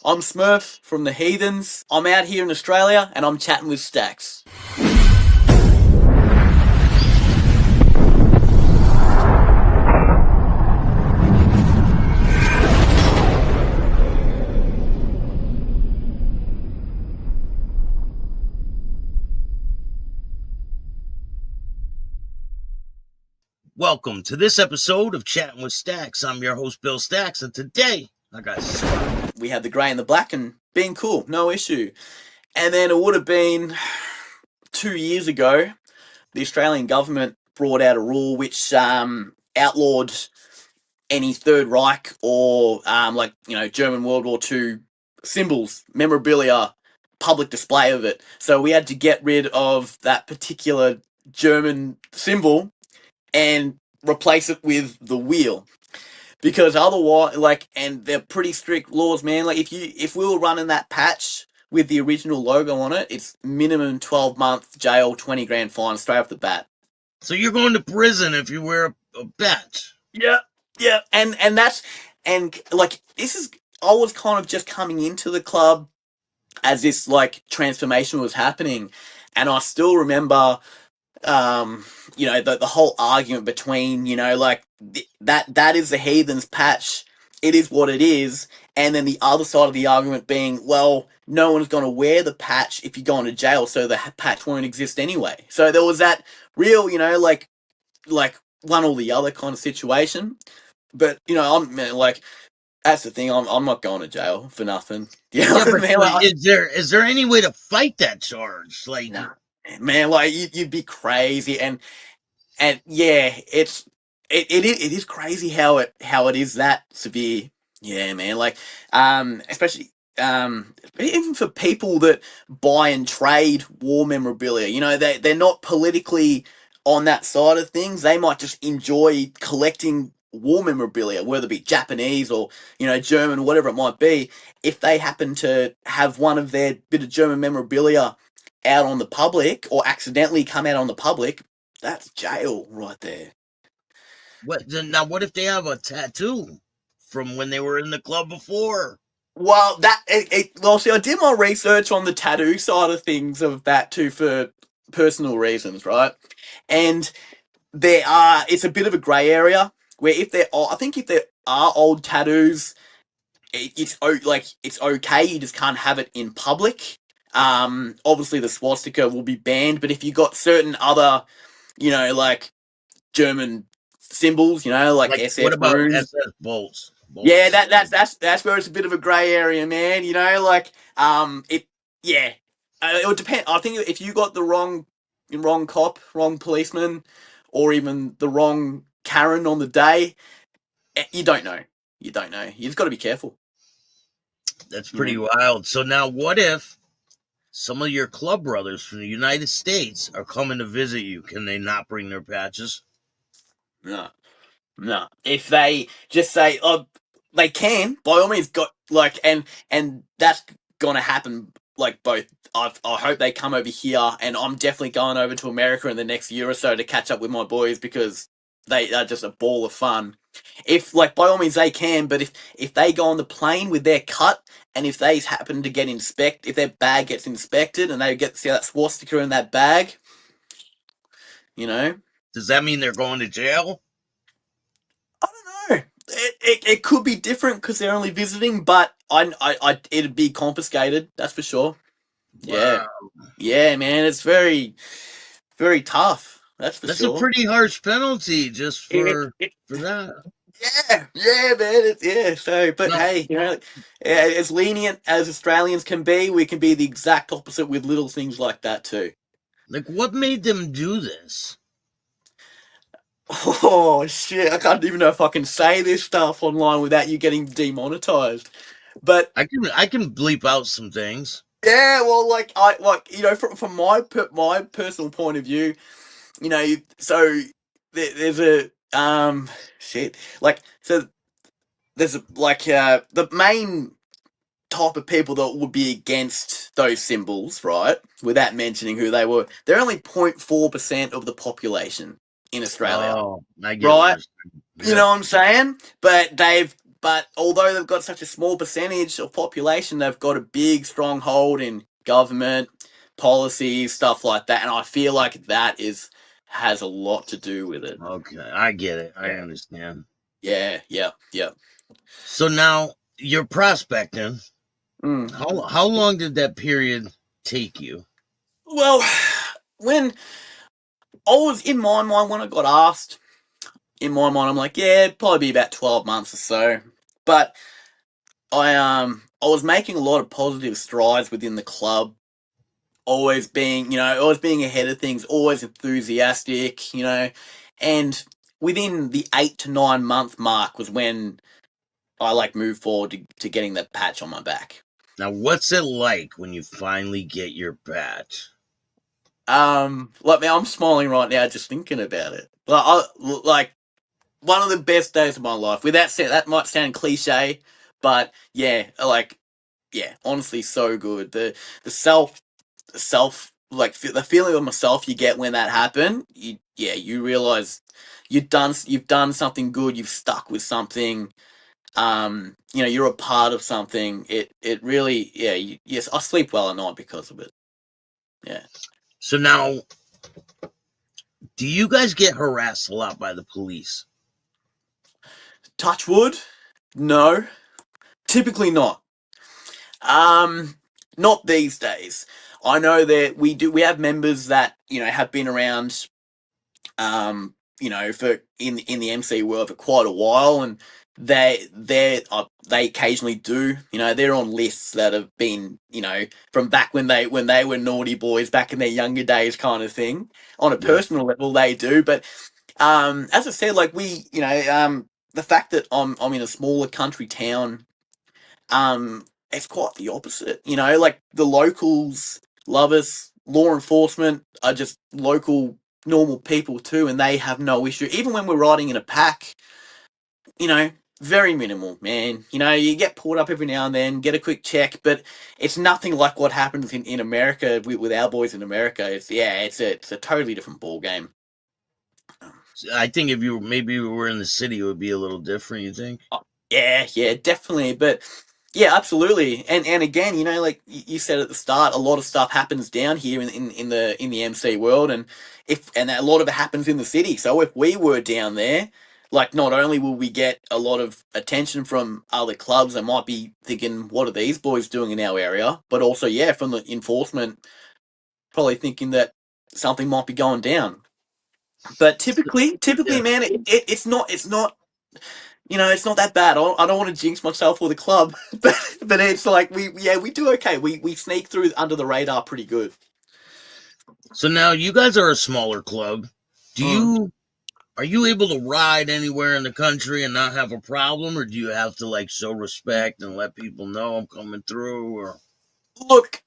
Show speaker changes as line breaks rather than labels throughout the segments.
I'm Smurf from the Heathens. I'm out here in Australia and I'm chatting with Staxx.
Welcome to this episode of Chattin with Staxx. I'm your host, Bill Staxx, and today I got Smurf.
We had the grey and the black and being cool, no issue. And then it would have been 2 years ago, the Australian government brought out a rule which outlawed any Third Reich or German World War II symbols, memorabilia, public display of it. So we had to get rid of that particular German symbol and replace it with the wheel, because otherwise, and they're pretty strict laws, man. Like if we were running that patch with the original logo on it, it's minimum 12-month jail, 20 grand fine straight off the bat.
So you're going to prison if you wear a badge.
Yeah, and this is, I was kind of just coming into the club as this transformation was happening, and I still remember the whole argument between, that is the Heathens patch, it is what it is, and then the other side of the argument being, well, no one's going to wear the patch if you're going to jail, so the patch won't exist anyway. So there was that real, one or the other kind of situation. But, that's the thing, I'm not going to jail for nothing. You know what I mean?
Is there any way to fight that charge?
Nah. Man, you'd be crazy, and yeah, it is crazy how it is that severe. Yeah, man, especially even for people that buy and trade war memorabilia, they're not politically on that side of things. They might just enjoy collecting war memorabilia, whether it be Japanese or German, whatever it might be. If they happen to have one of their bit of German memorabilia out on the public or accidentally come out on the public, that's jail right there.
What if they have a tattoo from when they were in the club before?
Well, see, I did my research on the tattoo side of things of that too for personal reasons, right? And it's a bit of a grey area where if there are old tattoos, it's okay. You just can't have it in public. Obviously the swastika will be banned, but if you got certain other, German symbols, SS
what about
runes,
SS bolts?
Yeah, that's where it's a bit of a grey area, man. It would depend. I think if you got the wrong cop, wrong policeman, or even the wrong Karen on the day, you don't know. You don't know. You've got to be careful.
That's pretty wild. So now, what if some of your club brothers from the United States are coming to visit you? Can they not bring their patches?
No. If they just say, oh, they can, by all means, and that's gonna happen. Both. I hope they come over here, and I'm definitely going over to America in the next year or so to catch up with my boys, because they are just a ball of fun. If by all means they can, but if they go on the plane with their cut, and if they happen to get if their bag gets inspected and they get to see that swastika in that bag,
does that mean they're going to jail?
I don't know. It could be different because they're only visiting, but it'd be confiscated. That's for sure.
Wow.
Yeah, man. It's very, very tough. That's
That's
sure.
a pretty harsh penalty just for that.
Yeah, man. So, but hey, as lenient as Australians can be, we can be the exact opposite with little things like that too.
What made them do this?
Oh shit! I can't even know if I can say this stuff online without you getting demonetized. But
I can bleep out some things.
Yeah, well, from my personal point of view, so there's a shit so there's the main type of people that would be against those symbols, right? Without mentioning who they were, they're only 0.4% of the population in Australia.
Oh, I get
right?
Yeah.
You know what I'm saying? But they've but although they've got such a small percentage of population, they've got a big stronghold in government policies, stuff like that, and I feel like that is has a lot to do with it.
Okay, I get it. I
Yeah,
understand.
yeah, yeah, yeah.
So now you're prospecting.
Mm.
How long did that period take you?
Well, when I was in my mind when I got asked, in my mind I'm like, yeah, it'd probably be about 12 months or so, but I was making a lot of positive strides within the club, always being, always being ahead of things, always enthusiastic, and within the 8 to 9 month mark was when I like moved forward to getting that patch on my back.
Now, what's it like when you finally get your badge?
Like man, I'm smiling right now just thinking about it. Like one of the best days of my life. With that said, that might sound cliche, but yeah, yeah, honestly, so good. The self like the feeling of myself you get when that happened. You realize you've done something good. You've stuck with something. You're a part of something. It really, yeah. Yes, I sleep well at night because of it. Yeah.
So now, do you guys get harassed a lot by the police?
Touch wood. No, typically not. Um, Not these days. I know that we have members that have been around for in the MC world for quite a while, and they occasionally do. They're on lists that have been from back when they were naughty boys back in their younger days, kind of thing. On a
Yeah.
personal level, they do, but as I said, like the fact that I'm in a smaller country town, it's quite the opposite. Like the locals love us. Law enforcement are just local normal people too, and they have no issue. Even when we're riding in a pack, you know, very minimal, man. You get pulled up every now and then, get a quick check, but it's nothing like what happens in America with our boys in America. It's a totally different ball game.
I think if you were in the city, it would be a little different. You think?
Oh, yeah, definitely. But yeah, absolutely. And again, like you said at the start, a lot of stuff happens down here in the MC world, and a lot of it happens in the city. So if we were down there, like not only will we get a lot of attention from other clubs that might be thinking, what are these boys doing in our area? But also, yeah, from the enforcement, probably thinking that something might be going down. But typically,
Yeah.
man, it's not it's not that bad. I don't want to jinx myself or the club, but it's like we do okay. We sneak through under the radar pretty good.
So now you guys are a smaller club. Do
Mm.
you Are you able to ride anywhere in the country and not have a problem, or do you have to like show respect and let people know I'm coming through? Or
Look,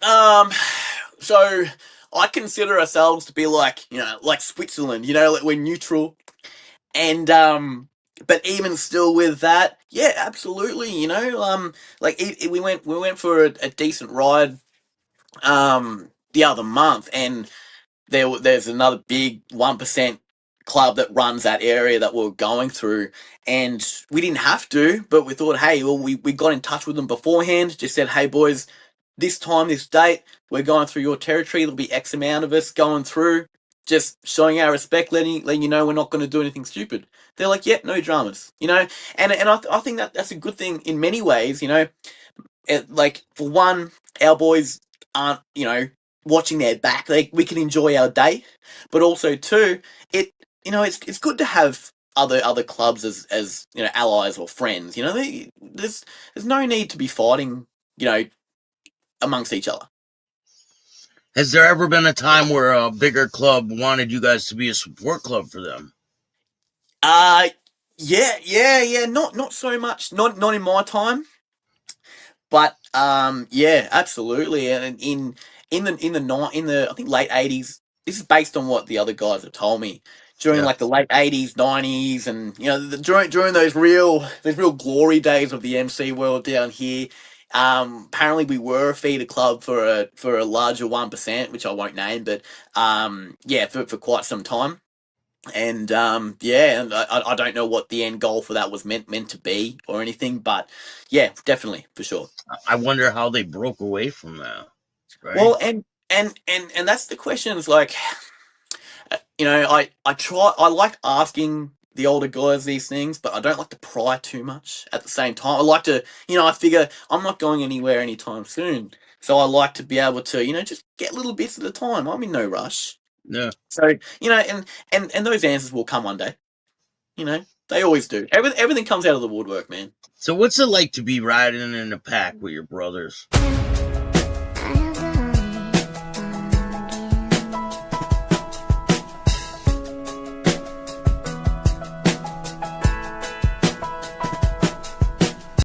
so I consider ourselves to be like like Switzerland. Like we're neutral, and but even still with that, yeah, absolutely. Like we went for a decent ride the other month, and there's another big 1% club that runs that area that we're going through, and we didn't have to, but we thought, hey, well, we got in touch with them beforehand, just said, hey boys, this time, this date, we're going through your territory. There'll be X amount of us going through, just showing our respect, letting you know we're not going to do anything stupid. They're like, yeah, no dramas, and I think that's a good thing in many ways. Like for one, our boys aren't watching their back. We can enjoy our day, but also two, it's good to have other clubs as allies or friends. There's no need to be fighting you know amongst each other.
has there ever been a time where a bigger club wanted you guys to be a support club for them?
Uh yeah. Not so much. Not in my time. But yeah, absolutely. And in the I think late 80s. This is based on what the other guys have told me. During
Yeah.
like the late 80s, 90s, and during those real glory days of the MC world down here. Apparently we were a feeder club for a larger 1%, which I won't name, but yeah, for quite some time. And yeah, and I don't know what the end goal for that was meant to be or anything, but yeah, definitely for sure.
I wonder how they broke away from that, right?
Well, and that's the question. Is like, I like asking the older guys these things, but I don't like to pry too much at the same time. I like to, I figure I'm not going anywhere anytime soon. So I like to be able to, just get little bits at a time. I'm in no rush.
Yeah.
So, and those answers will come one day. They always do. Everything comes out of the woodwork, man.
So what's it like to be riding in a pack with your brothers?